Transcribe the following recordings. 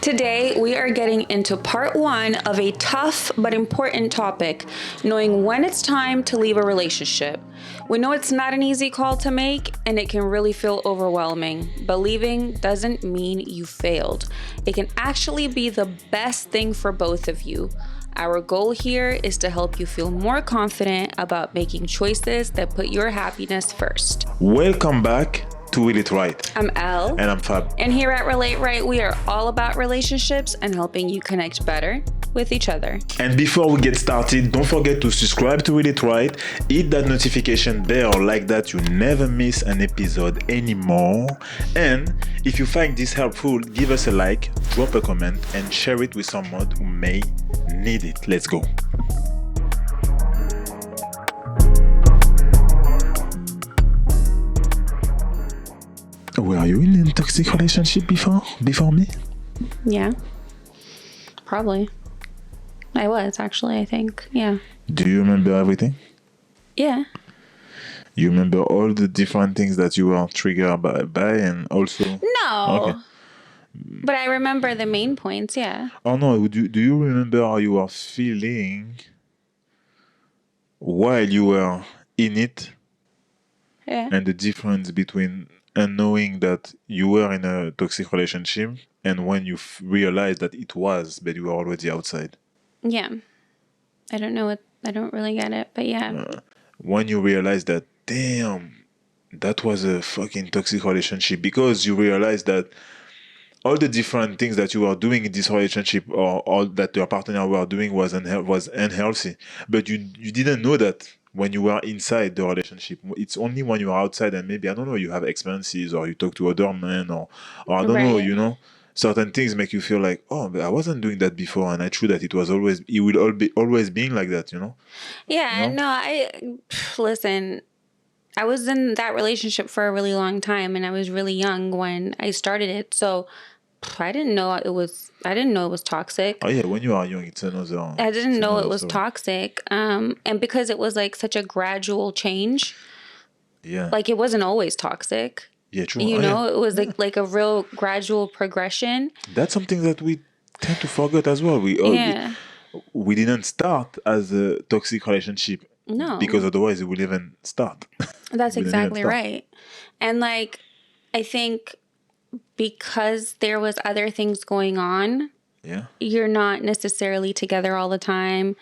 Today, we are getting into part one of a tough but important topic, knowing when it's time to leave a relationship. We know it's not an easy call to make, and it can really feel overwhelming, but leaving doesn't mean you failed. It can actually be the best thing for both of you. Our goal here is to help you feel more confident about making choices that put your happiness first. Welcome back to Will It Right. I'm Elle. And I'm Fab. And here at Relate Right, we are all about relationships and helping you connect better with each other. And before we get started, don't forget to subscribe to Will It Right, hit that notification bell like that you never miss an episode anymore. And if you find this helpful, give us a like, drop a comment, and share it with someone who may need it. Let's go. Were you in a toxic relationship before me? Yeah, probably. I was, actually, I think. Yeah. Do you remember everything? Yeah. You remember all the different things that you were triggered by and also... No. Okay. But I remember the main points, yeah. Oh no, do you remember how you were feeling while you were in it? Yeah. And the difference between knowing that you were in a toxic relationship and when you realized that it was, but you were already outside. Yeah. I don't really get it, but yeah. When you realize that, damn, that was a fucking toxic relationship, because you realize that all the different things that you were doing in this relationship or all that your partner were doing was unhealthy. But you didn't know that when you were inside the relationship. It's only when you are outside and maybe, I don't know, you have experiences or you talk to other men or I don't know, you know, certain things make you feel like, oh, but I wasn't doing that before, and I true that it will always being like that, you know? Yeah, You know? Listen, I was in that relationship for a really long time, and I was really young when I started it, so I didn't know it was toxic. Oh yeah, when you are young, it's another. I didn't know it was story. toxic, and because it was like such a gradual change. Yeah. Like it wasn't always toxic. Yeah, true. You know, it was like a real gradual progression. That's something that we tend to forget as well. We didn't start as a toxic relationship. No. Because otherwise it would even start. That's exactly right. And like, I think because there was other things going on, you're not necessarily together all the time.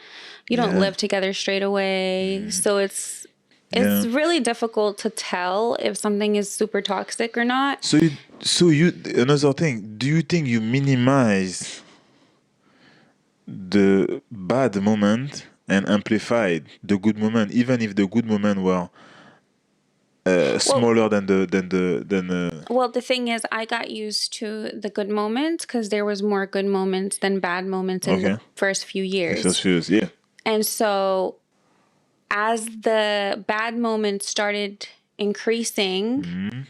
You don't live together straight away. So it's really difficult to tell if something is super toxic or not. So you another thing, do you think you minimize the bad moment and amplified the good moment, even if the good moment were smaller than the Well, the thing is, I got used to the good moments because there was more good moments than bad moments in the first few years. Yeah. And so as the bad moments started increasing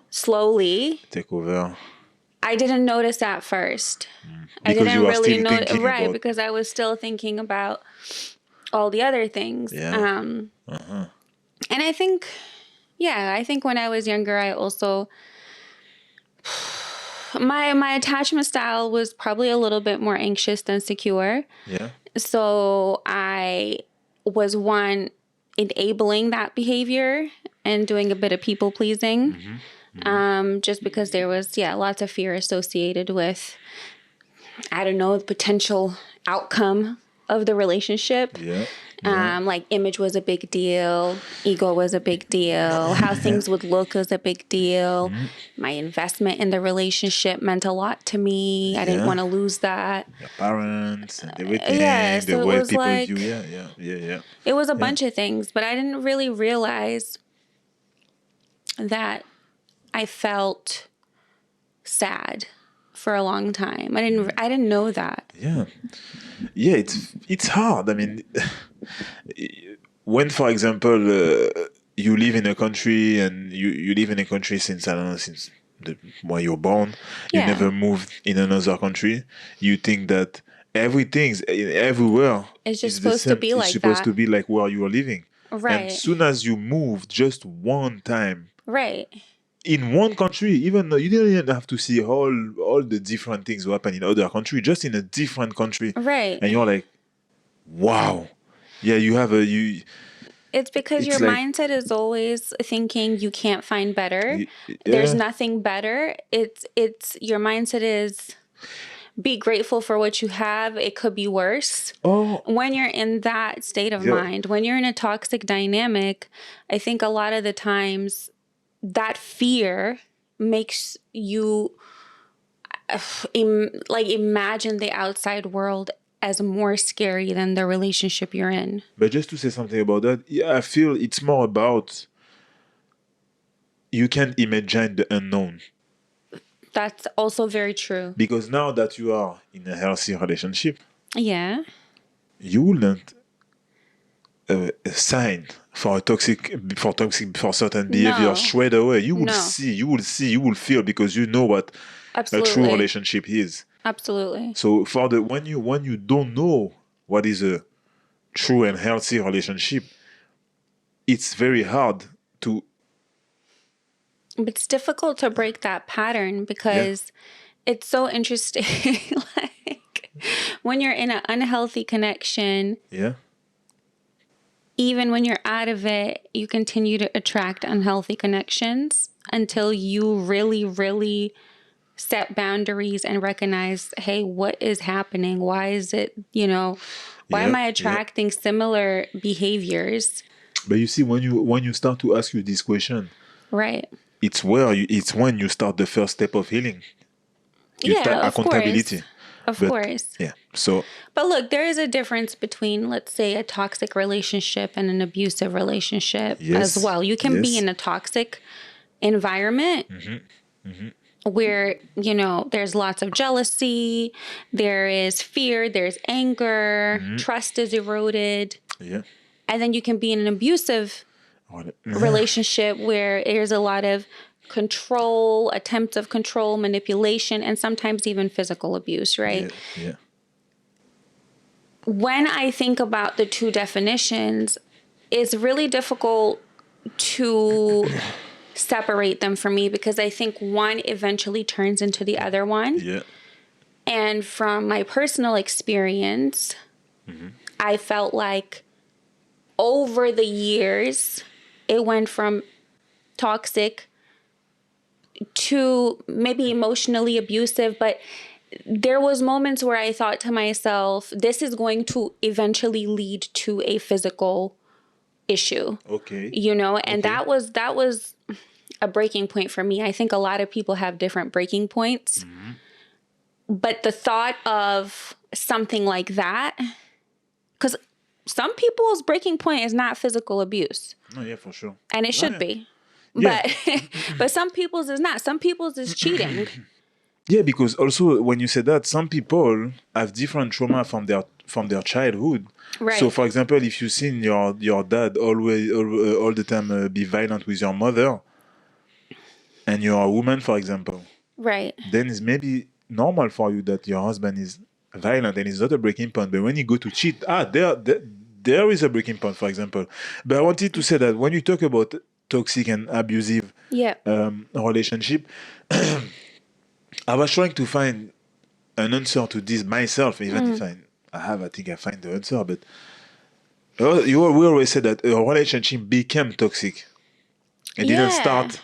slowly, Take over. I didn't notice at first. I Because didn't you are really still notice, thinking right? about... Because I was still thinking about all the other things. Yeah. And I think when I was younger, I also my attachment style was probably a little bit more anxious than secure. Yeah. So I was one enabling that behavior and doing a bit of people pleasing. Just because there was lots of fear associated with, I don't know, the potential outcome of the relationship. Like image was a big deal, ego was a big deal, how things would look was a big deal. My investment in the relationship meant a lot to me. I didn't want to lose that. Your parents and everything, So the way people like, view you. It was a bunch of things, but I didn't really realize that I felt sad for a long time. I didn't know that. Yeah, it's hard. I mean, when, for example, you live in a country and you live in a country since, I don't know, since when you're born, you never moved in another country. You think that everything's everywhere. It's just supposed to be like that. It's supposed to be like where you are living. Right. And soon as you move just one time, right, in one country, even though you didn't even have to see all the different things who happen in other country, just in a different country, Right. and you're like, wow, yeah, you have a you. It's because your It's like, mindset is always thinking you can't find better. There's yeah, nothing better. It's your mindset is be grateful for what you have. It could be worse. oh, When you're in that state of yeah, mind, when you're in a toxic dynamic, I think a lot of the times that fear makes you imagine the outside world as more scary than the relationship you're in. but just to say something about that, yeah, I feel it's more about you can't imagine the unknown. That's also very true. Because now that you are in a healthy relationship, Yeah. you wouldn't sign for a toxic for certain behavior No. straight away. No. You will feel, because you know what a true Absolutely. relationship is. Absolutely. So for the when you don't know what is a true and healthy relationship, it's very hard to It's difficult to break that pattern because it's so interesting. Like when you're in an unhealthy connection, yeah even when you're out of it, you continue to attract unhealthy connections until you really, really set boundaries and recognize, hey, what is happening? Why is it, why am I yeah. attracting similar behaviors? But you see, when you start to ask you this question, Right. it's when you start the first step of healing. You Yeah, start of course. accountability. Of But course. yeah, so But look, there is a difference between, let's say, a toxic relationship and an abusive relationship as yes, well. You can be yes, in a toxic environment where, there's lots of jealousy, there is fear, there's anger, trust is eroded. yeah. And then you can be in an abusive relationship where there's a lot of control, attempts of control, manipulation, and sometimes even physical abuse, right? Yeah, yeah. When I think about the two definitions, it's really difficult to separate them for me because I think one eventually turns into the other one. Yeah. And from my personal experience, I felt like over the years, it went from toxic to maybe emotionally abusive, but there was moments where I thought to myself, this is going to eventually lead to a physical issue, Okay. and Okay. that was a breaking point for me. I think a lot of people have different breaking points, but the thought of something like that, because some people's breaking point is not physical abuse, Oh yeah, for sure. and it Oh, should yeah. be. Yeah. But but some people's is not. Some people's is cheating. Yeah, because also when you say that, some people have different trauma from their childhood. So, Right. for example, if you seen your dad all the time be violent with your mother, and you're a woman, for example, Right. then it's maybe normal for you that your husband is violent and it's not a breaking point. But when you go to cheat, there is a breaking point, for example. But I wanted to say that when you talk about toxic and abusive Yeah. relationship, I was trying to find an answer to this myself, even if I think I find the answer. But we always said that a relationship became toxic. It didn't Yeah. start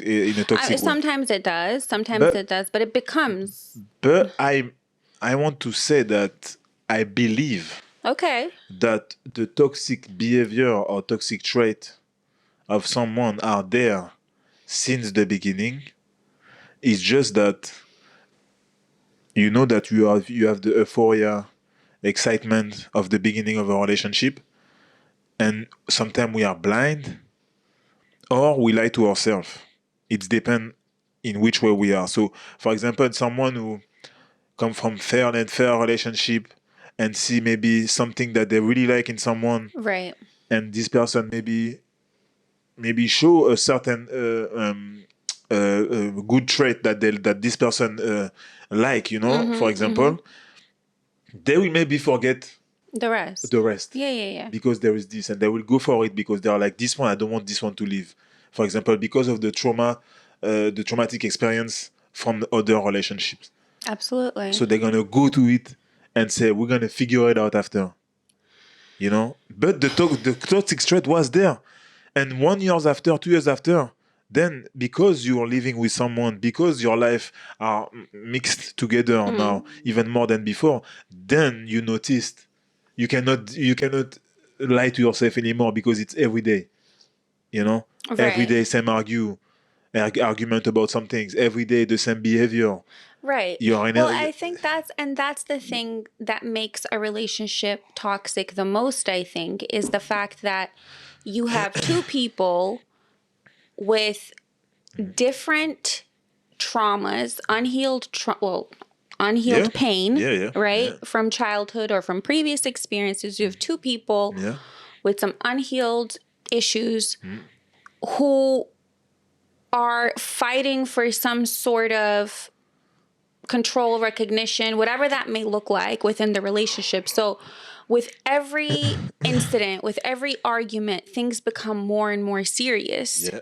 in a toxic way. Sometimes it does. Sometimes But it does. But it becomes. but I want to say that I believe Okay. that the toxic behavior or toxic trait of someone are there since the beginning. It's just that you know that you have the euphoria, excitement of the beginning of a relationship, and sometimes we are blind or we lie to ourselves. It depends in which way we are. So, for example, someone who come from fair and fair relationship and see maybe something that they really like in someone, Right. and this person maybe show a certain good trait that this person like, for example, they will maybe forget The rest. the rest Yeah. Yeah. Yeah. because there is this, and they will go for it because they are like, this one, I don't want this one to leave. For example, because of the trauma the traumatic experience from the other relationships. Absolutely. So they're gonna go to it and say, we're gonna figure it out after. You know? But the toxic trait was there. And 1 year after, 2 years after, then because you're living with someone, because your life are mixed together now, even more than before, then you noticed you cannot lie to yourself anymore because it's every day. You know? Every Right. day same argument about some things. Every day the same behavior. Right. You're in Well, I think that's the thing that makes a relationship toxic the most, I think, is the fact that you have two people with different traumas, unhealed yeah, pain, yeah, right? From childhood or from previous experiences. You have two people yeah. with some unhealed issues who are fighting for some sort of control, recognition, whatever that may look like within the relationship. So with every incident, with every argument, things become more and more serious, Yeah.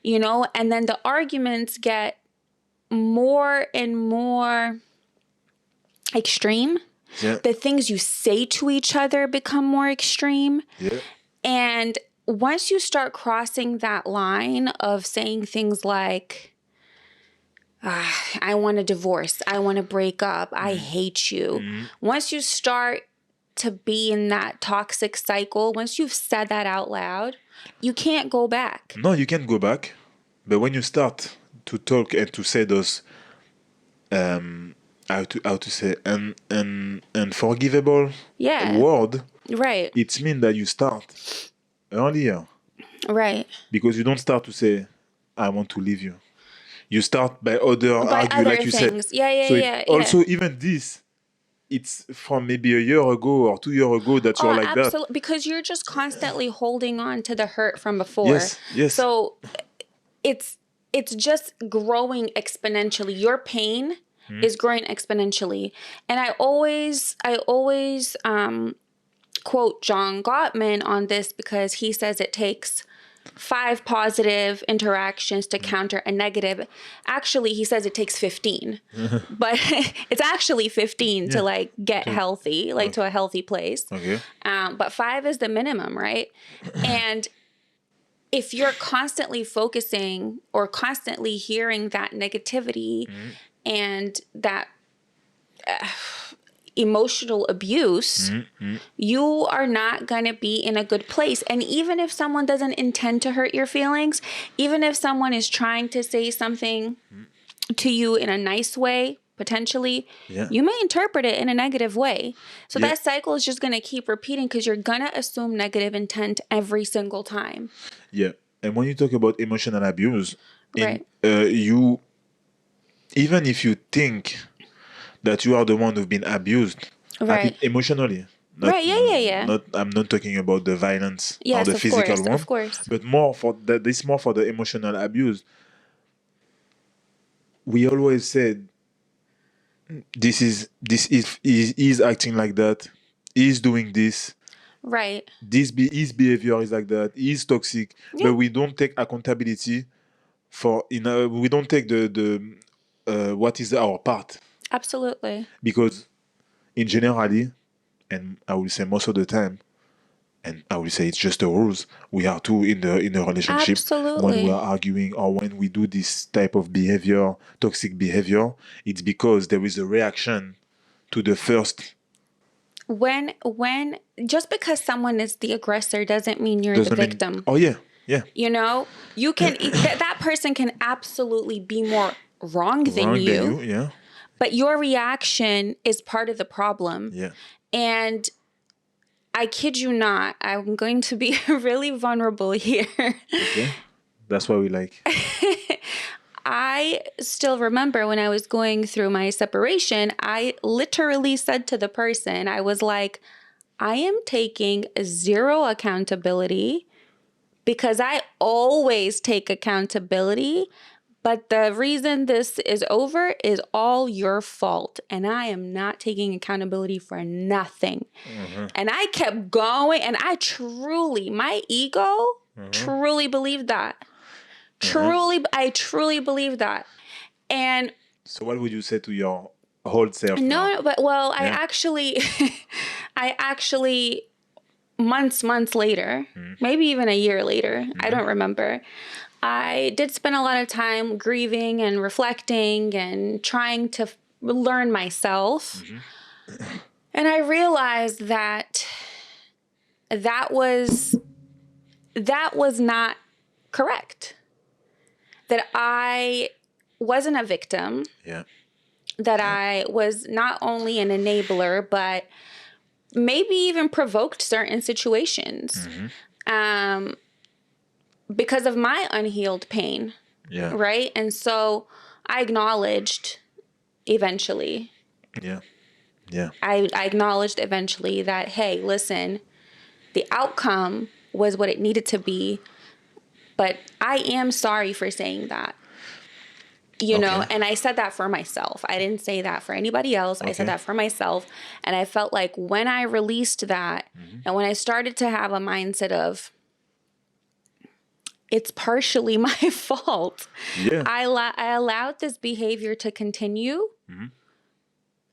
you know, and then the arguments get more and more extreme. Yeah. The things you say to each other become more extreme. Yeah. And once you start crossing that line of saying things like, I want a divorce, I want to break up, I hate you. Once you start to be in that toxic cycle, once you've said that out loud, you can't go back. No, you can't go back. But when you start to talk and to say those how to say unforgivable Yeah. word, Right. it means that you start earlier. Right. Because you don't start to say, I want to leave you. You start by other By argue, other like you said. things. Yeah, yeah, So yeah, also even this, it's from maybe a year ago or 2 years ago that you're Oh, like that. absolutely. Because you're just constantly holding on to the hurt from before. Yes. So it's just growing exponentially. Your pain is growing exponentially. And I always quote John Gottman on this because he says it takes 5 positive interactions to counter a negative. Actually, he says it takes 15. But it's actually 15 to like get healthy, like to a healthy place. Okay. But 5 is the minimum, right? And if you're constantly focusing or constantly hearing that negativity and that emotional abuse, you are not going to be in a good place. And even if someone doesn't intend to hurt your feelings, even if someone is trying to say something to you in a nice way, potentially, you may interpret it in a negative way. So that cycle is just going to keep repeating because you're going to assume negative intent every single time. Yeah. And when you talk about emotional abuse, Right. you, even if you think that you are the one who's been abused, Right. emotionally. Not, Right. Yeah. I'm not talking about the violence or Yes, the of physical course. one, Of course. but more for that. This more for the emotional abuse. We always said this is acting like that. He's doing this. Right. His behavior is like that. He's toxic, Yeah. but we don't take accountability for. We don't take the what is our part, Absolutely. because in generally, and I will say most of the time, and I will say it's just the rules. We are two in a relationship. When we Absolutely. are arguing or when we do this type of behavior, toxic behavior, it's because there is a reaction to the first. When just because someone is the aggressor doesn't mean you're the Doesn't mean. victim. Oh yeah. You know, you can that person can absolutely be more wrong than Wrong than you, you. Yeah. but your reaction is part of the problem. Yeah. And I kid you not, I'm going to be really vulnerable here. Okay. That's what we like. I still remember when I was going through my separation, I literally said to the person, I was like, I am taking zero accountability because I always take accountability. But the reason this is over is all your fault. And I am not taking accountability for nothing. And I kept going. And I truly, my ego truly believed that. I truly believe that. And So what would you say to your whole self now? no, but well, I actually months later, maybe even a year later, I don't remember, I did spend a lot of time grieving and reflecting and trying to learn myself. And I realized that was not correct. That I wasn't a victim. Yeah. That I was not only an enabler, but maybe even provoked certain situations because of my unhealed pain. Yeah. Right? And so I acknowledged eventually. Yeah. Yeah. I acknowledged eventually that, hey, listen, the outcome was what it needed to be, but I am sorry for saying that. You know, and I said that for myself. I didn't say that for anybody else. I said that for myself. And I felt like when I released that and when I started to have a mindset of, it's partially my fault. Yeah. I allowed this behavior to continue.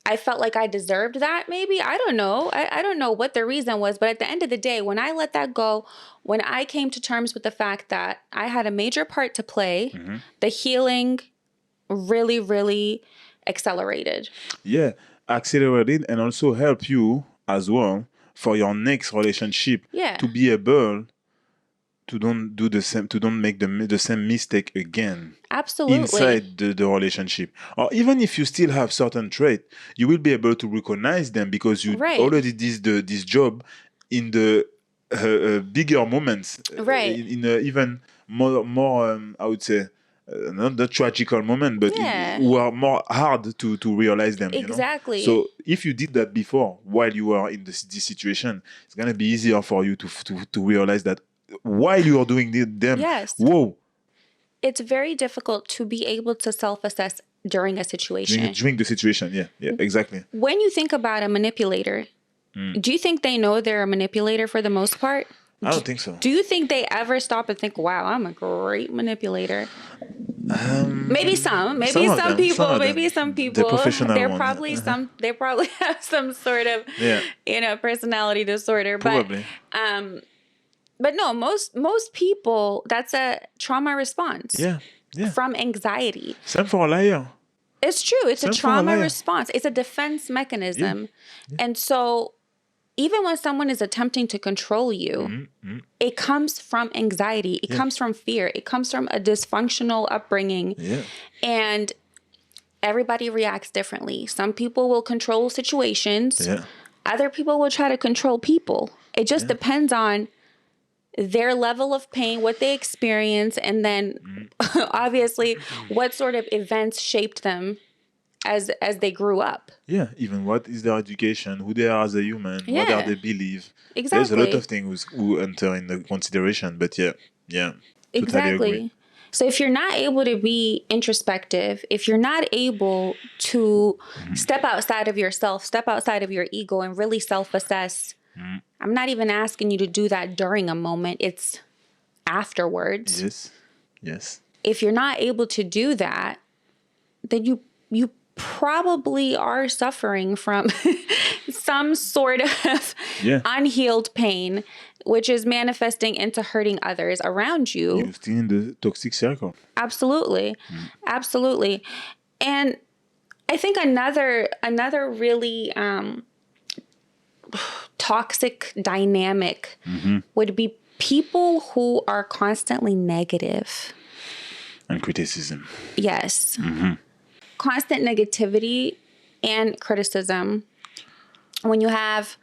I felt like I deserved that maybe. I don't know. I don't know what the reason was. But at the end of the day, when I let that go, when I came to terms with the fact that I had a major part to play, the healing really, really accelerated. Yeah. Accelerated and also help you as well for your next relationship to be able to don't do the same, to don't make the same mistake again. Absolutely. Inside the relationship. Or even if you still have certain trait, you will be able to recognize them because you already did this job in the bigger moments. In a even more I would say, not the tragical moment, but who are more hard to realize them. Exactly. You know? So if you did that before, while you are in this situation, it's gonna be easier for you to realize that while you are doing them. Yes. Whoa. It's very difficult to be able to self-assess during a situation. During the situation, yeah, exactly. When you think about a manipulator, do you think they know they're a manipulator for the most part? I don't think so. Do you think they ever stop and think, wow, I'm a great manipulator? Maybe some people, The professional they're ones. probably they probably have some sort of, personality disorder. Probably. But no, most people, that's a trauma response. Yeah. From anxiety. Same for a liar. It's true. It's a trauma response. It's a defense mechanism. Yeah. And so even when someone is attempting to control you, it comes from anxiety. It comes from fear. It comes from a dysfunctional upbringing. Yeah. And everybody reacts differently. Some people will control situations. Yeah. Other people will try to control people. It just depends on their level of pain, what they experience, and then obviously what sort of events shaped them as they grew up. Yeah, even what is their education, who they are as a human, what are they believe. Exactly. There's a lot of things who enter in the consideration, but yeah. Exactly. Totally agree. So if you're not able to be introspective, if you're not able to step outside of yourself, step outside of your ego and really self-assess, I'm not even asking you to do that during a moment. It's afterwards. Yes. If you're not able to do that, then you probably are suffering from some sort of unhealed pain, which is manifesting into hurting others around you. You're still in the toxic circle. Absolutely. Absolutely. And I think another really toxic dynamic would be people who are constantly negative. And criticism. Yes. Constant negativity and criticism. When you have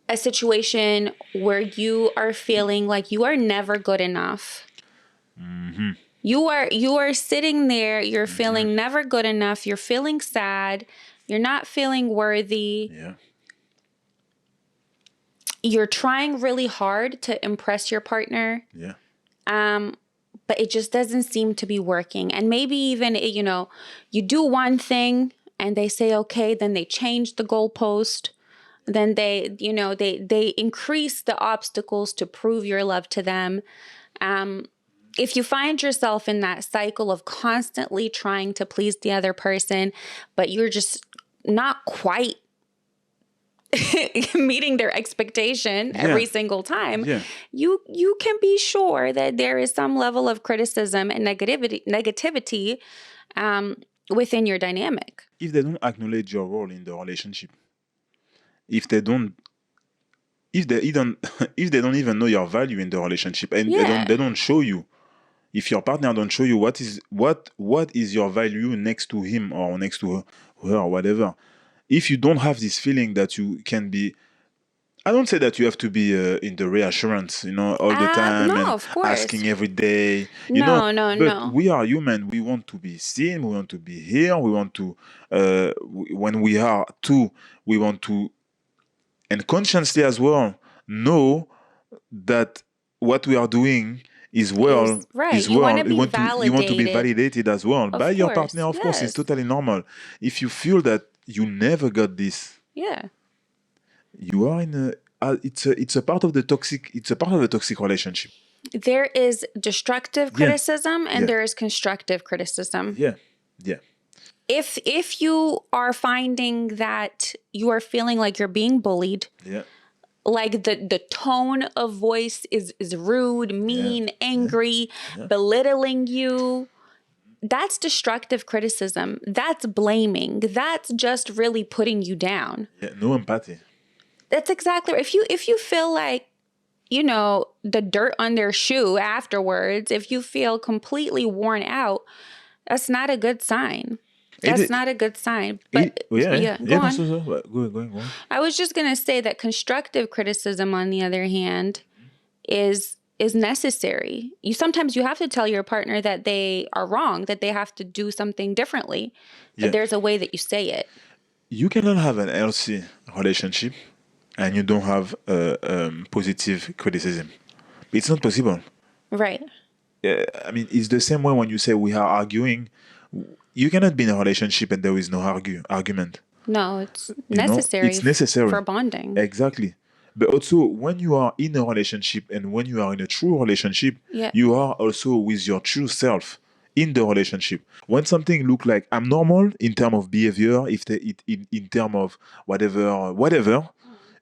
a situation where you are feeling like you are never good enough. You are sitting there, you're feeling never good enough, you're feeling sad, you're not feeling worthy. Yeah. You're trying really hard to impress your partner. Yeah. But it just doesn't seem to be working. And maybe even, you do one thing and they say, okay, then they change the goalpost. Then they increase the obstacles to prove your love to them. if you find yourself in that cycle of constantly trying to please the other person, but you're just not quite meeting their expectation every single time, you can be sure that there is some level of criticism and negativity within your dynamic. If they don't acknowledge your role in the relationship, if they don't if they even if they don't even know your value in the relationship, and they don't show you, if your partner don't show you what is your value next to him or next to her or whatever, if you don't have this feeling that you can be, I don't say that you have to be in the reassurance, all the time, No, and of course. asking every day, but we are human. We want to be seen. We want to be here. We want to, when we are two, we want to, and consciously as well, know that what we are doing is well. Right. You want to be validated. You want to be validated as well by your partner. Of course, yes. it's totally normal. If you feel that you never got this, you are in it's a part of the toxic relationship. There is destructive criticism and there is constructive criticism. If you are finding that you are feeling like you're being bullied, like the tone of voice is rude, mean, angry, belittling you, that's destructive criticism. That's blaming. That's just really putting you down. No empathy. That's exactly right. If you feel like, the dirt on their shoe afterwards, if you feel completely worn out, that's not a good sign. That's not a good sign. But go on. I was just gonna say that constructive criticism, on the other hand, is necessary. Sometimes you have to tell your partner that they are wrong, that they have to do something differently. But there's a way that you say it. You cannot have an healthy relationship and you don't have positive criticism. It's not possible. Right. I mean, it's the same way when you say we are arguing. You cannot be in a relationship and there is no argument. No, it's necessary. It's necessary for bonding. Exactly. But also, when you are in a relationship and when you are in a true relationship, you are also with your true self in the relationship. When something look like I'm normal in terms of behavior, in terms of whatever,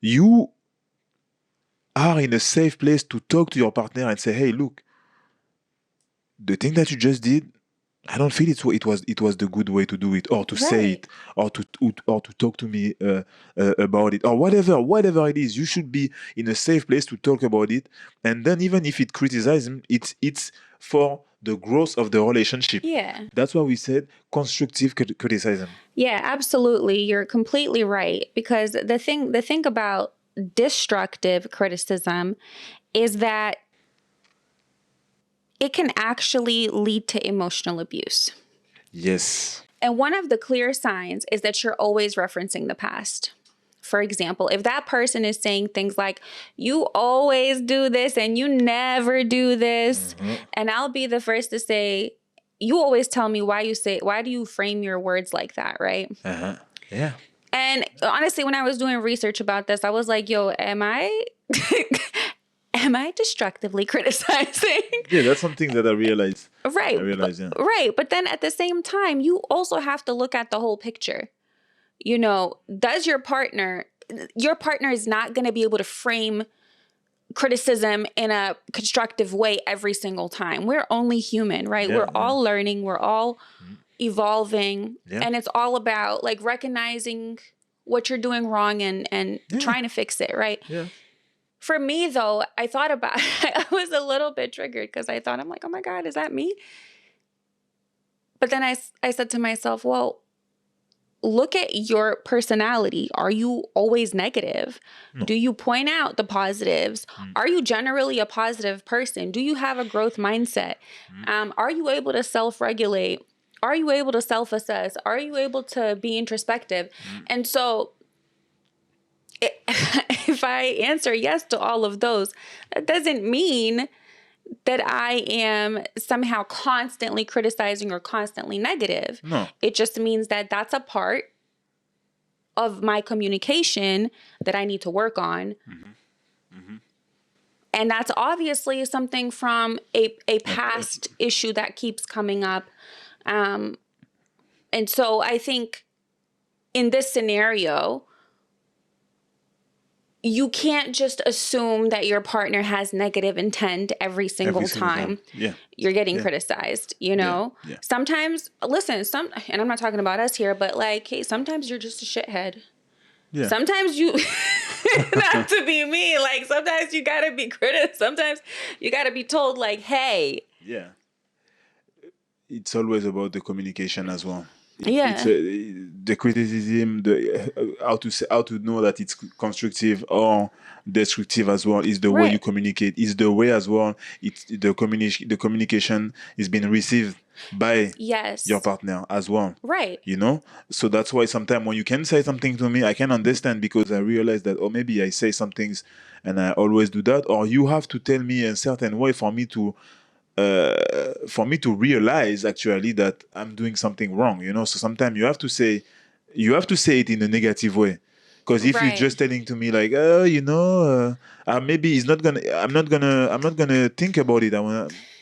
you are in a safe place to talk to your partner and say, hey, look, the thing that you just did, I don't feel it was the good way to do it, or to say it, or to talk to me about it, or whatever it is. You should be in a safe place to talk about it, and then even if it criticizes, it's for the growth of the relationship. That's why we said constructive criticism. Yeah, absolutely. You're completely right, because the thing about destructive criticism is that it can actually lead to emotional abuse. Yes. And one of the clear signs is that you're always referencing the past. For example, if that person is saying things like, you always do this and you never do this, and I'll be the first to say, you always tell me why do you frame your words like that, right? Yeah. And honestly, when I was doing research about this, I was like, yo, am I destructively criticizing? Yeah, that's something that I realized. Right. Right. But then at the same time, you also have to look at the whole picture. Does your partner is not going to be able to frame criticism in a constructive way every single time. We're only human, right? We're all learning. We're all evolving. And it's all about like recognizing what you're doing wrong and trying to fix it, right? For me, though, I thought about I was a little bit triggered because I'm like, oh my God, is that me? But then I said to myself, well, look at your personality. Are you always negative? No. Do you point out the positives? Are you generally a positive person? Do you have a growth mindset? Are you able to self-regulate? Are you able to self-assess? Are you able to be introspective? And so if I answer yes to all of those, that doesn't mean that I am somehow constantly criticizing or constantly negative. No. It just means that that's a part of my communication that I need to work on. And that's obviously something from a past issue that keeps coming up. And so I think in this scenario, you can't just assume that your partner has negative intent every single time. Yeah. You're getting criticized, you know? Yeah. Sometimes, listen, and I'm not talking about us here, but like, hey, sometimes you're just a shithead. Yeah. Sometimes you, not to be me, like sometimes you gotta be criticized. Sometimes you gotta be told like, hey. Yeah. It's always about the communication as well. Yeah. It's the criticism, the how to know that it's constructive or destructive as well is the way you communicate. Is the way as well. It's the communication is being received by your partner as well. Right. You know, so that's why sometimes when you can say something to me, I can understand because I realize that, or maybe I say some things and I always do that, or you have to tell me a certain way for me to realize actually that I'm doing something wrong, you know. So sometimes you have to say it in a negative way, because if you're just telling to me like, maybe I'm not gonna think about it.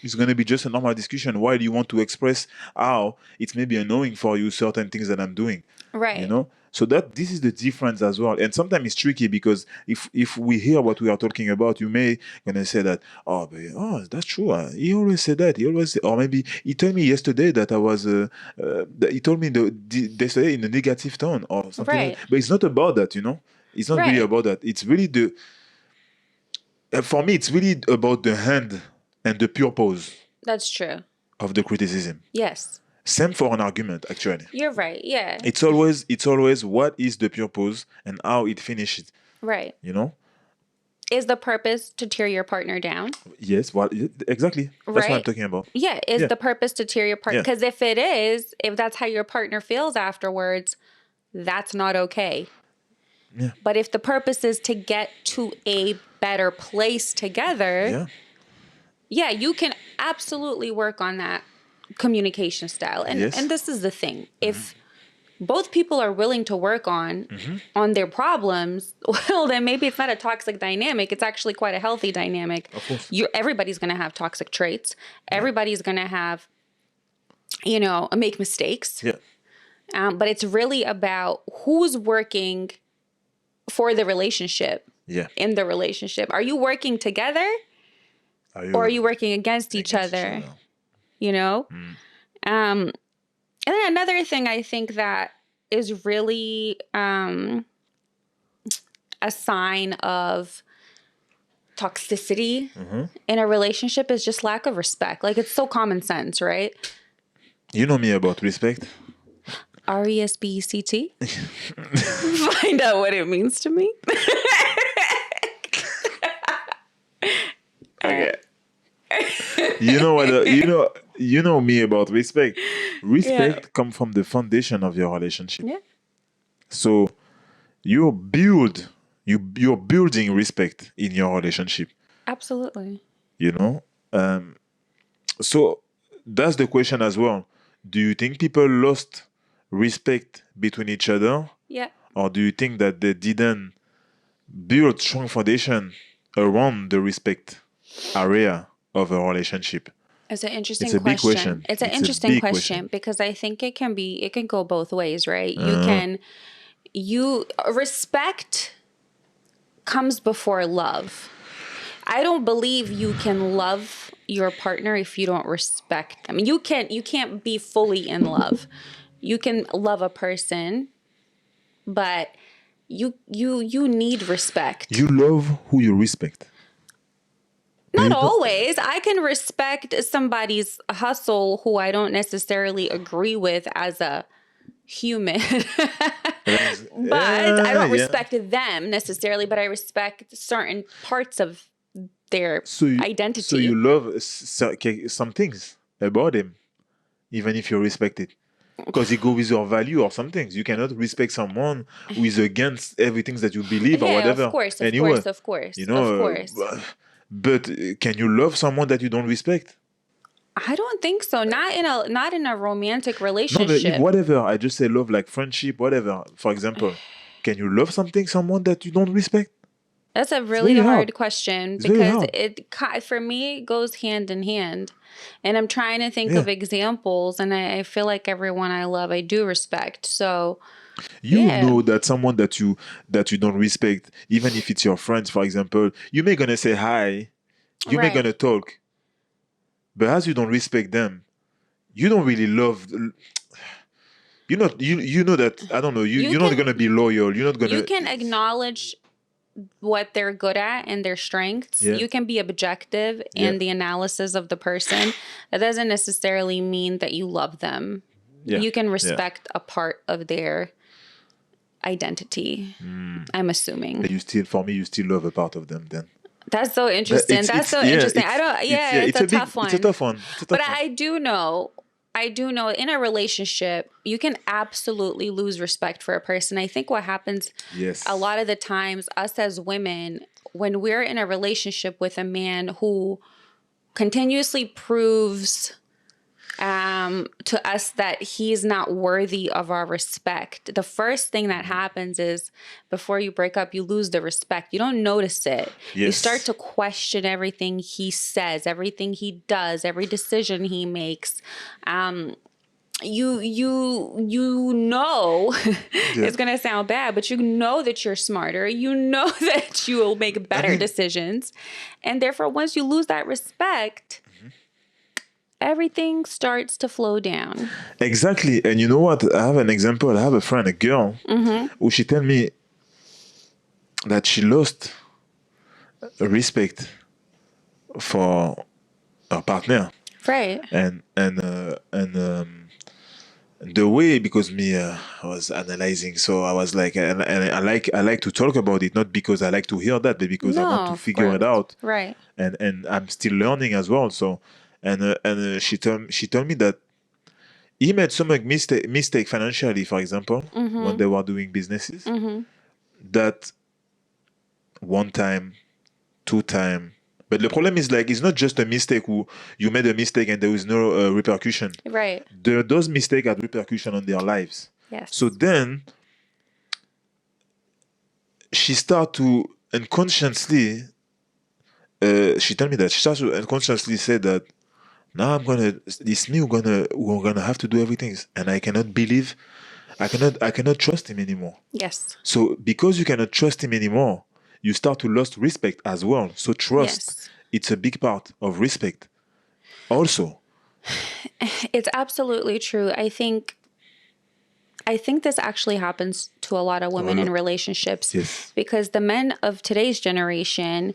It's gonna be just a normal discussion. Why do you want to express how it's maybe annoying for you certain things that I'm doing? Right. You know. So this is the difference as well. And sometimes it's tricky because if we hear what we are talking about, you may gonna say that, that's true. He always said that. Or maybe he told me yesterday that I was. He told me yesterday in a negative tone or something. Right. But it's not about that, you know. It's not really about that. It's really for me, it's really about the hand and the purpose. That's true. Of the criticism. Yes. Same for an argument, actually. You're right. Yeah. It's always what is the purpose and how it finishes. Right. You know? Is the purpose to tear your partner down? Yes. Well, exactly. That's what I'm talking about. Yeah. Is the purpose to tear your partner? Because if that's how your partner feels afterwards, that's not okay. Yeah. But if the purpose is to get to a better place together, you can absolutely work on that communication style. And this is the thing. If both people are willing to work on their problems, well, then maybe it's not a toxic dynamic. It's actually quite a healthy dynamic. Of course. Everybody's going to have toxic traits. Everybody's going to have, make mistakes. Yeah. But it's really about who's working for the relationship. Yeah. In the relationship. Are you working together? Or are you working against each other? You know? And then another thing I think that is really a sign of toxicity in a relationship is just lack of respect. Like, it's so common sense, right? You know me about respect. RESPECT. Find out what it means to me. Okay. You know what? You know me about respect. Respect comes from the foundation of your relationship. Yeah. So you're building respect in your relationship. Absolutely. You know. So that's the question as well. Do you think people lost respect between each other? Yeah. Or do you think that they didn't build strong foundation around the respect area of a relationship? It's an interesting question. Big question. It's an interesting question because I think it can go both ways, right? Respect comes before love. I don't believe you can love your partner if you don't respect them. You can't be fully in love. You can love a person, but you need respect. You love who you respect. Not always. I can respect somebody's hustle who I don't necessarily agree with as a human. But I don't respect them necessarily, but I respect certain parts of their identity. So you love some things about them, even if you respect it. Because it goes with your value or some things. You cannot respect someone who is against everything that you believe or whatever. Of course. You know, but can you love someone that you don't respect? I don't think so. Not in a romantic relationship. No, whatever. I just say love like friendship, whatever. For example, can you love someone that you don't respect? That's a It's really very hard hard. question It's very because hard. for me, it goes hand in hand. And I'm trying to think Yeah. of examples, and I feel like everyone I love, I do respect. So, You yeah, know that someone that you don't respect, even if it's your friends, for example, you may gonna say hi, you may right. gonna talk, but as you don't respect them, you don't really love. You know that I don't know. You You're not can gonna be loyal. You're not you gonna. can acknowledge what they're good at and their strengths. Yeah. You can be objective Yeah. in the analysis of the person. That doesn't necessarily mean that you love them. Yeah. You can Yeah. respect a part of their identity. I'm assuming. You still, for me, you still love a part of them. Then. That's so But interesting. That's so yeah, interesting. I don't, yeah, it's it's a a big, tough it's a one. tough one. It's a But tough one. I do know in a relationship, you can absolutely lose respect for a person. I think what happens Yes. a lot of the times, us as women, when we're in a relationship with a man who continuously proves to us that he's not worthy of our respect, the first thing that happens is before you break up, you lose the respect. You don't notice it. You Yes. start to question everything he says, everything he does, every decision he makes. You know Yeah. it's gonna sound bad, but you know that you're smarter. You know that you will make better mean- decisions, and therefore, once you lose that respect, everything starts to flow down. Exactly. And you know what? I have an example. I have a friend, a girl, who she tell me that she lost respect for her partner, Right. and the way, because me I was analyzing, so I was like, and I like to talk about it, not because I like to hear that, but because I No, want to of figure it course. out. Right. And I'm still learning as well. So, she told me that he made some like mistake financially, for example, when they were doing businesses. That one time, two time. But the problem is like it's not just a mistake who you made a mistake and there is no repercussion. Right. Those mistakes had repercussion on their lives. Yes. So then she start to unconsciously. She told me that she started to unconsciously say that now it's me we're gonna have to do everything, and I cannot believe, I cannot trust him anymore. Yes. So because you cannot trust him anymore, you start to lose respect as well. So trust, Yes. it's a big part of respect. Also, It's absolutely true. I think this actually happens to a lot of women in relationships. Yes. Because the men of today's generation,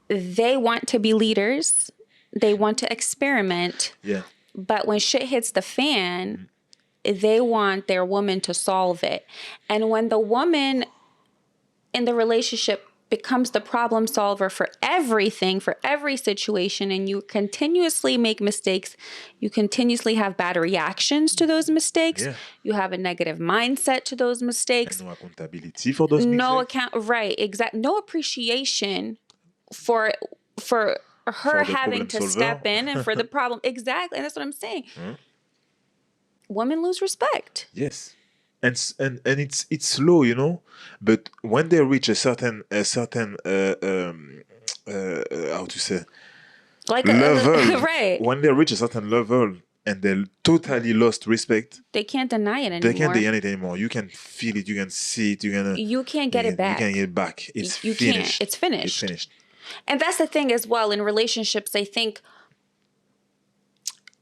they want to be leaders. They want to experiment. Yeah. But when shit hits the fan, they want their woman to solve it. And when the woman in the relationship becomes the problem solver for everything, for every situation, and you continuously make mistakes, you continuously have bad reactions to those mistakes, Yeah. you have a negative mindset to those mistakes, No accountability for those no mistakes. account, right, exact, no appreciation for her For the having problem to solver. step in and for the problem. Exactly. And that's what I'm saying. Women lose respect. Yes. And it's slow, you know, but when they reach a certain how to say Like, level, right. when they reach a certain level and they totally lost respect, They can't deny it they can't anymore. deny it anymore. You can feel it, you can see it, You can't get it back. You can get it back. It's You can't. finished. It's finished. It's finished. And that's the thing as well in relationships. I think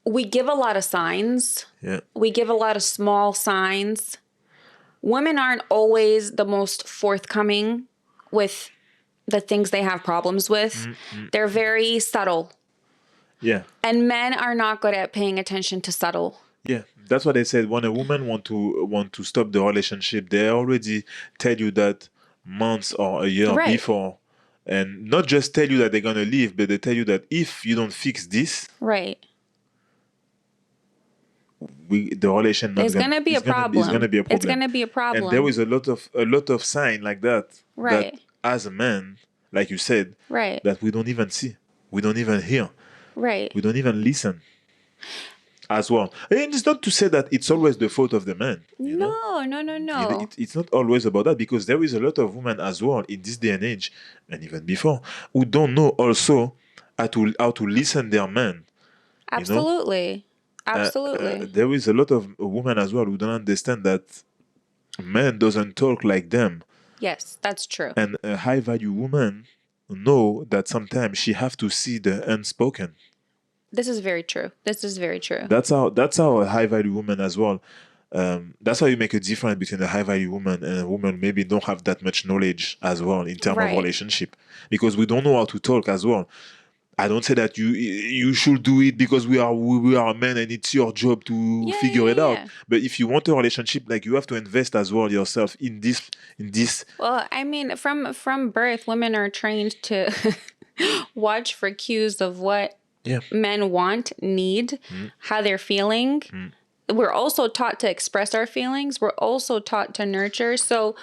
we give a lot of signs. Yeah. We give a lot of small signs. Women aren't always the most forthcoming with the things they have problems with. They're very subtle. Yeah. And men are not good at paying attention to subtle. Yeah, that's what they said. When a woman want to stop the relationship, they already tell you that months or a year Right. before, and not just tell you that they're gonna leave, but they tell you that if you don't fix this, Right. the relation not It's gonna be a problem. It's gonna be a problem. It's gonna be a problem. And there is a lot of sign like that. Right. That as a man, like you said, Right. that we don't even see, we don't even hear, Right. we don't even listen. as well. And it's not to say that it's always the fault of the man, you know? No. It's not always about that, because there is a lot of women as well in this day and age, and even before, who don't know also how to listen their man, you know? Absolutely. Absolutely. There is a lot of women as well who don't understand that man doesn't talk like them. Yes, that's true. And a high value woman know that sometimes she have to see the unspoken. This is very true. This is very true. That's how a high value woman as well. That's how you make a difference between a high value woman and a woman maybe don't have that much knowledge as well in terms of Right. relationship, because we don't know how to talk as well. I don't say that you should do it because we are men and it's your job to figure it out. Yeah. But if you want a relationship, like, you have to invest as well yourself in this. Well, I mean, from birth, women are trained to watch for cues of what Yeah. men want, need, how they're feeling. We're also taught to express our feelings. We're also taught to nurture. So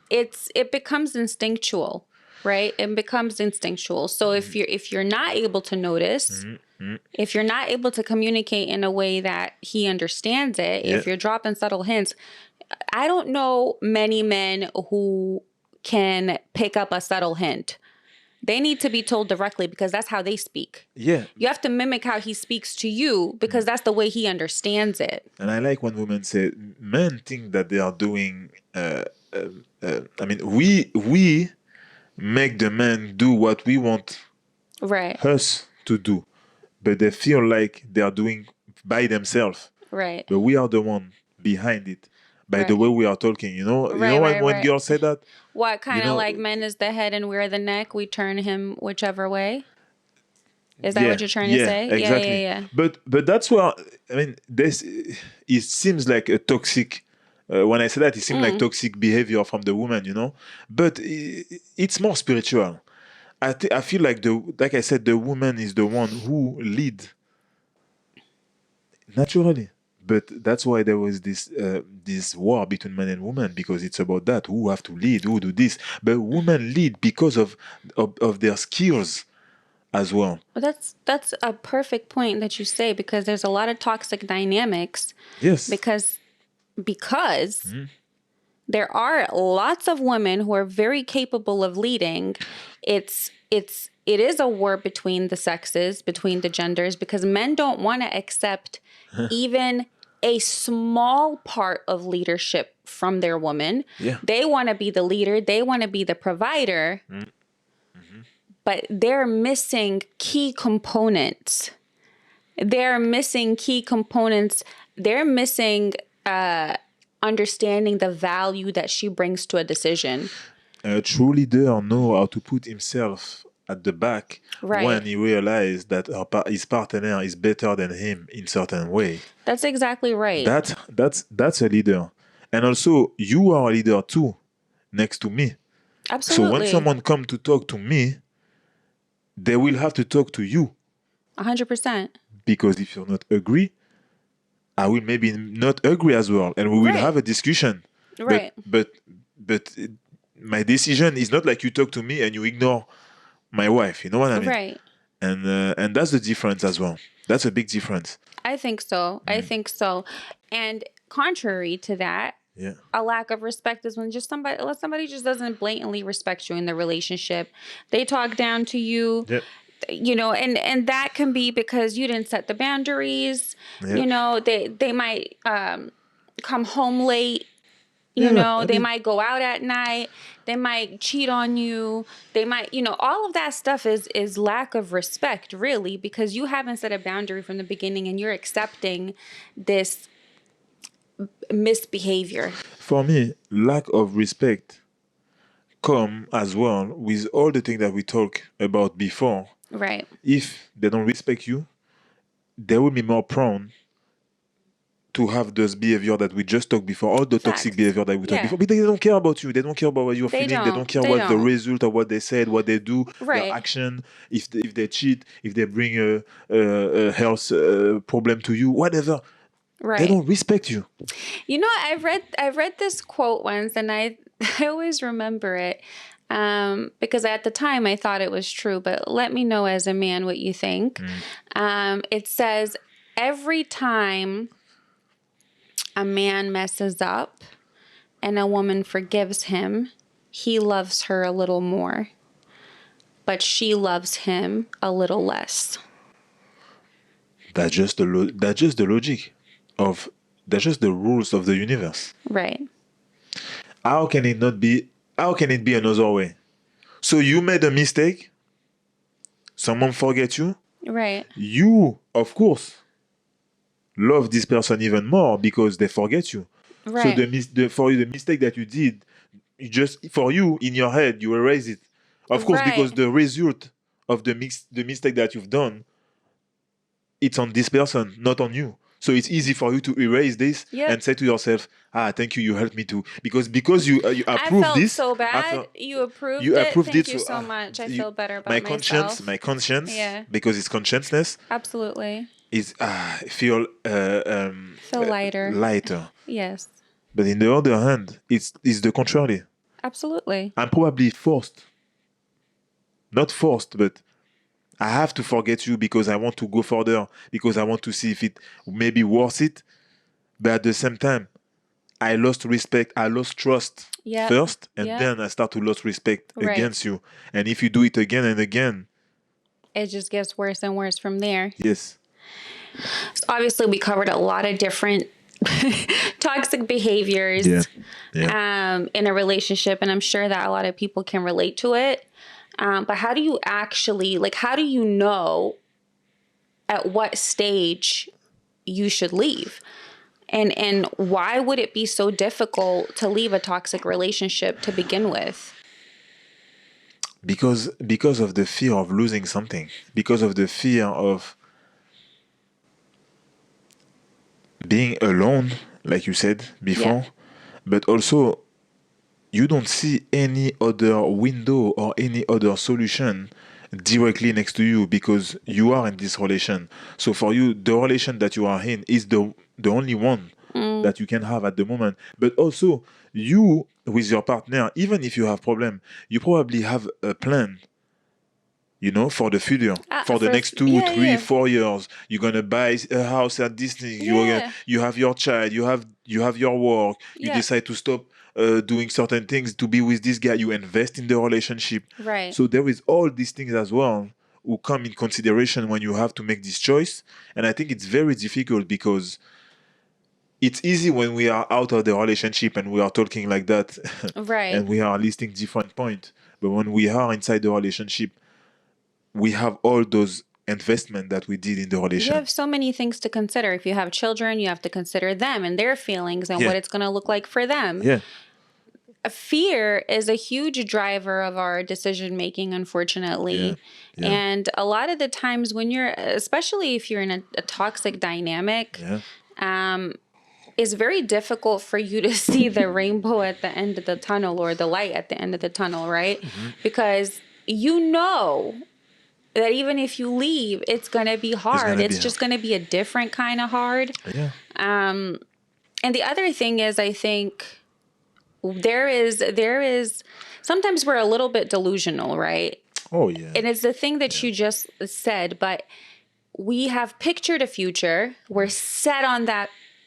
it becomes instinctual, right? It becomes instinctual. So if you're not able to notice, if you're not able to communicate in a way that he understands it, Yeah. if you're dropping subtle hints, I don't know many men who can pick up a subtle hint. They need to be told directly because that's how they speak. Yeah. You have to mimic how he speaks to you because that's the way he understands it. And I like when women say men think that they are doing. I mean, we make the men do what we want Right. us to do, but they feel like they are doing by themselves. Right. But we are the one behind it by the Right. way we are talking. You know Right, when right, when right. girls say that. What kind of know- like men is the head and we're the neck? We turn him whichever way. Is that Yeah, what you're trying to yeah, say? exactly. Yeah. But that's where, I mean, this, it seems like a toxic. When I say that, it seems like toxic behavior from the woman, you know. But it's more spiritual. I feel like like I said, the woman is the one who lead naturally. But that's why there was this war between men and women, because it's about that, who have to lead, who do this. But women lead because of their skills as well. Well, that's a perfect point that you say because there's a lot of toxic dynamics Yes. because there are lots of women who are very capable of leading. It is a war between the sexes, between the genders, because men don't want to accept even a small part of leadership from their woman. Yeah. They want to be the leader. They want to be the provider. But they're missing key components. They're missing understanding the value that she brings to a decision. A true leader know how to put himself at the back Right. when he realizes that his partner is better than him in certain way. That's exactly right. That's a leader. And also, you are a leader too, next to me. Absolutely. So when someone come to talk to me, they will have to talk to you. 100%. Because if you not agree, I will maybe not agree as well, and we will Right. have a discussion. Right. But my decision is not like you talk to me and you ignore my wife. You know what I mean? Right. And that's the difference as well. That's a big difference. I think so. I think so. And contrary to that, Yeah. a lack of respect is when somebody just doesn't blatantly respect you in the relationship. They talk down to you. Yeah. You know, and that can be because you didn't set the boundaries. Yeah. You know, they might come home late. Yeah, They might go out at night. They might cheat on you. They might, all of that stuff is lack of respect, really, because you haven't set a boundary from the beginning and you're accepting this misbehavior. For me, lack of respect come as well with all the things that we talked about before. Right. If they don't respect you, they will be more prone to have those behavior that we just talked before, all the toxic Facts. behavior that we talked Yeah. before. But they don't care about you. They don't care about what you're They feeling. They don't. don't care They what the don't. result of what they said, what they do, Right. their action. If they cheat, if they bring a health problem to you, whatever. Right. They don't respect you. I've read this quote once, and I always remember it because at the time I thought it was true. But let me know as a man what you think. It says, every time a man messes up and a woman forgives him, he loves her a little more, but she loves him a little less. That's just that's just the logic of that's just the rules of the universe. Right. How can it not be? How can it be another way? So you made a mistake. Someone forget you. Right. You, of course, love this person even more because they forget you. So Right. for you, the mistake that you did, you just for you in your head, you erase it. Of course, because Right. the result of the mistake that you've done, it's on this person, not on you. So it's easy for you to erase this Yep. and say to yourself, "Ah, thank you, you helped me too." Because you I approve felt this, so I bad. felt You approved you it. approved Thank it. you So so much. I you, feel better about my myself. conscience, Yeah. because it's consciousness Absolutely. is feel Feel lighter. lighter. Yes. But in the other hand, it's the contrary. Absolutely. I'm probably forced, not forced, but I have to forget you because I want to go further, because I want to see if it may be worth it. But at the same time, I lost respect, I lost trust Yep. first, and Yep. then I start to lose respect Right. against you. And if you do it again and again, It just gets worse and worse from there. yes, So obviously, we covered a lot of different toxic behaviors yeah, yeah. in a relationship, and I'm sure that a lot of people can relate to it. But how do you actually, like, how do you know at what stage you should leave? And why would it be so difficult to leave a toxic relationship to begin with? Because of the fear of losing something, because of the fear of being alone, like you said Yeah. before, but also you don't see any other window or any other solution directly next to you because you are in this relation. So for you, the relation that you are in is the only one Mm. that you can have at the moment. But also you with your partner, even if you have problem, you probably have a plan, for the future, for the next two, Yeah, three, yeah, 4 years. You're gonna buy a house at this thing. yeah, You have your child. You have your work. You yeah. decide to stop doing certain things to be with this guy. You invest in the relationship. Right. So there is all these things as well who come in consideration when you have to make this choice. And I think it's very difficult because it's easy when we are out of the relationship and we are talking like that Right. and we are listing different points. But when we are inside the relationship, we have all those investment that we did in the You relation. have so many things to consider. If you have children, you have to consider them and their feelings and Yeah, what it's going to look like for them. yeah, Fear is a huge driver of our decision making, yeah, unfortunately. yeah, And a lot of the times when you're, especially if you're in a toxic dynamic, yeah, it's very difficult for you to see the rainbow at the end of the tunnel or the light at the end of the tunnel, right? Because you know that even if you leave, it's going to be it's hard. gonna It's be, just going to be a different kind of hard. yeah, And the other thing is, I think there is sometimes we're a little bit delusional, right? oh yeah, And it's the thing that yeah, you just said, but we have pictured a future. We're set on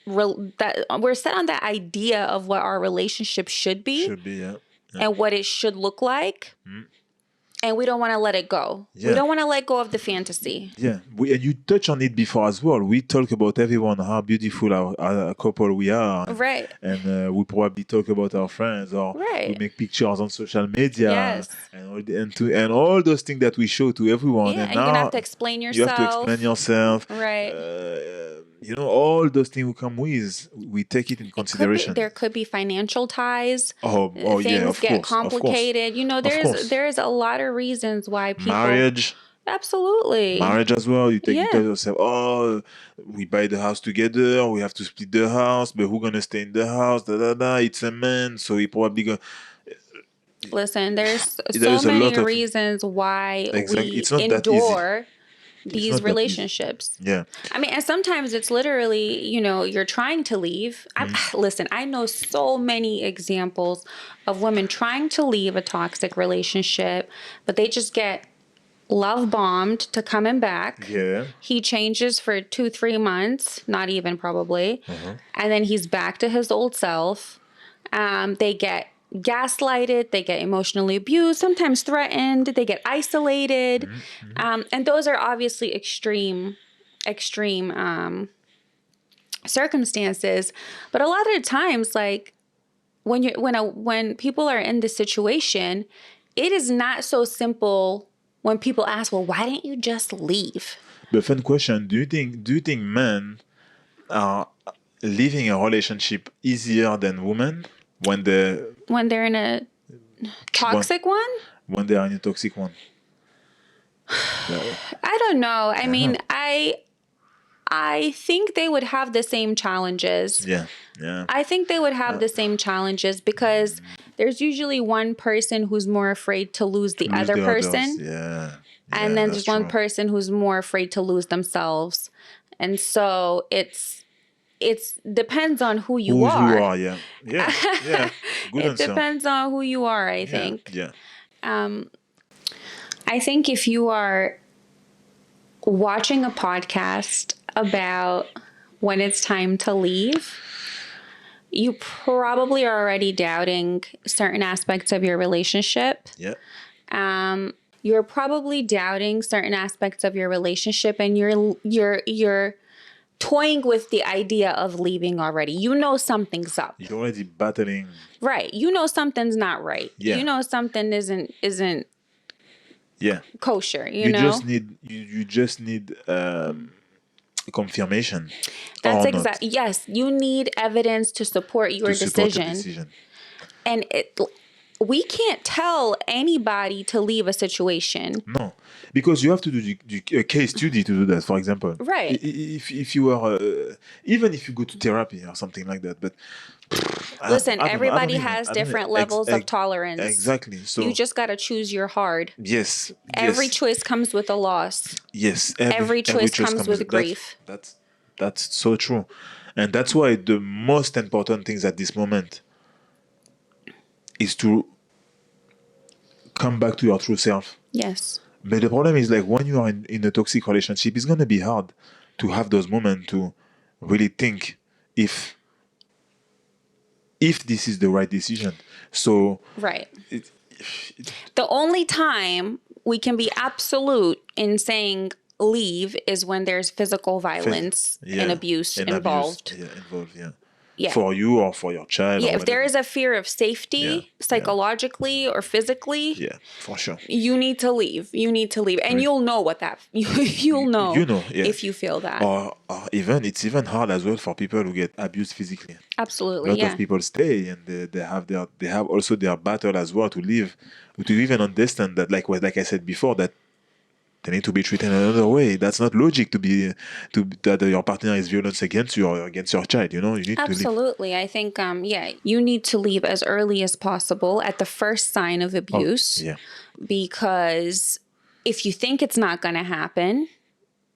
we're set on that idea of what our relationship should be should be, yeah, yeah, and what it should look like. And we don't want to let it go. We yeah. don't want to let go of the fantasy. Yeah, and you touch on it before as well. We talk about everyone how beautiful our couple we are, Right. and we probably talk about our friends, or we Right. make pictures on social media, Yes. and all those things that we show to everyone. Yeah. And And you're going to have now to explain you have to explain yourself. yourself. Right. All those things will come with. We take it in There consideration. could be financial ties. Oh yeah, Things of get course, of course, complicated. of course. There's a lot of reasons why people Marriage. absolutely. Marriage as well. You tell Yeah. yourself, oh, we buy the house together. We have to split the house, but who gonna stay in the house? Da da da. It's a man, so he probably gonna. Listen, there's There so is a many lot of reasons why exactly. we It's not that easy. endure It's these not that easy. relationships. Yeah. I mean, and sometimes it's literally, you're trying to leave. Listen, I know so many examples of women trying to leave a toxic relationship, but they just get love bombed to coming back. Yeah. He changes for 2-3 months, not even probably. And then he's back to his old self. They get gaslighted, they get emotionally abused, sometimes threatened, they get isolated. And those are obviously extreme circumstances. But a lot of the times, like when people are in this situation, it is not so simple when people ask, well, why didn't you just leave? But fun question: Do you think men are leaving a relationship easier than women when They're in a toxic one? when they are in a toxic one? I don't know. I mean, I think they would have the same challenges. Yeah. I think they would have the same challenges because there's usually one person who's more afraid to lose the other the person. others. Yeah. And then that's there's one true. person who's more afraid to lose themselves. And so it's depends on who you are. Who are, yeah. Good It answer. depends on who you are, I think. Yeah. I think if you are watching a podcast about when it's time to leave, you probably are already doubting certain aspects of your relationship. Yeah. You're probably doubting certain aspects of your relationship, and you're toying with the idea of leaving already. You know something's up. You're already battling. Right. You know something's not right. Yeah. You know something isn't Yeah. kosher, you know? You just need confirmation. That's or exactly. not Yes, you need evidence to support your to support the decision. decision. And we can't tell anybody to leave a situation. No, because you have to do a case study to do that. For example, Right. If you are even if you go to therapy or something like that, but Listen, I don't know, everybody has different levels of tolerance. Exactly. So you just got to choose your hard. Yes. Every choice comes with a loss. Yes. Every choice comes with grief. That's so true, and that's why the most important things at this moment is to come back to your true self. Yes. But the problem is, like, when you are in a toxic relationship, it's gonna be hard to have those moments to really think if this is the right decision. So right. The only time we can be absolute in saying leave is when there's physical violence and abuse involved. Yeah. For you or for your child. Yeah, if there is a fear of safety, psychologically or physically, yeah, for sure, you need to leave. And you'll know what that you'll know. If you feel that. Or even it's even hard as well for people who get abused physically. Absolutely, a lot of people stay, and they have also their battle as well to live, to even understand that, like I said before, that they need to be treated another way. That's not logic that your partner is violent against you or against your child. You need to leave. Absolutely. I think, you need to leave as early as possible at the first sign of abuse. Because if you think it's not going to happen,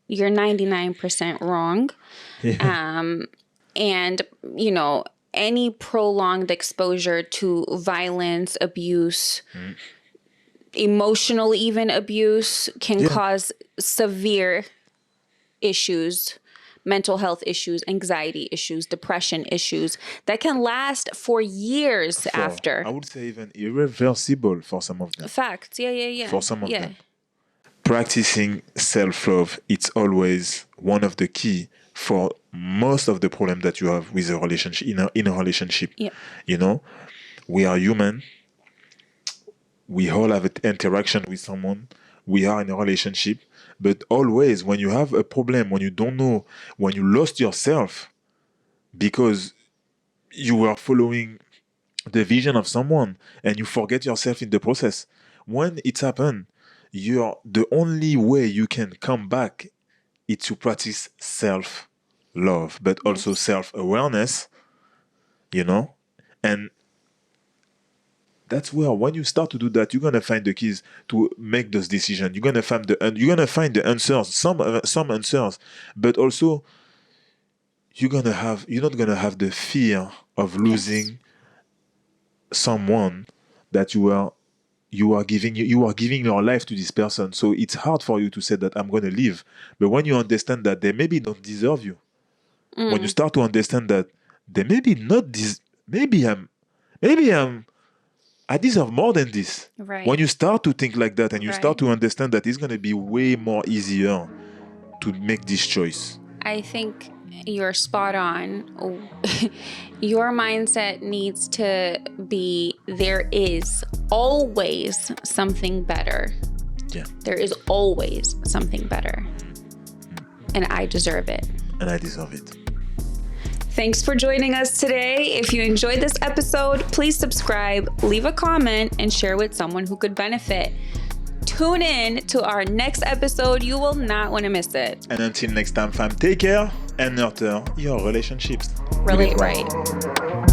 you're 99% wrong. And, any prolonged exposure to violence, abuse, emotional even abuse can cause severe issues, mental health issues, anxiety issues, depression issues that can last for years after. I would say even irreversible for some of them. Facts. Yeah. For some of them. Practicing self-love, it's always one of the key for most of the problem that you have with a relationship, in a relationship. Yeah. We are human. We all have an interaction with someone. We are in a relationship. But always, when you have a problem, when you don't know, when you lost yourself because you were following the vision of someone and you forget yourself in the process, when it's happened, the only way you can come back is to practice self-love, but also self-awareness, and that's where, when you start to do that, you're gonna find the keys to make those decisions. You're gonna find the answers, some answers, but also you're not gonna have the fear of losing someone that you were you are giving your life to this person. So it's hard for you to say that I'm going to leave. But when you understand that they maybe don't deserve you, when you start to understand that they maybe not this, maybe I deserve more than this. Right. When you start to think like that and you start Right. to understand that, it's going to be way more easier to make this choice. I think you're spot on. Your mindset needs to be there is always something better. Yeah. There is always something better. And I deserve it. And I deserve it. Thanks for joining us today. If you enjoyed this episode, please subscribe, leave a comment, and share with someone who could benefit. Tune in to our next episode. You will not want to miss it. And until next time, fam, take care and nurture your relationships. Relate right.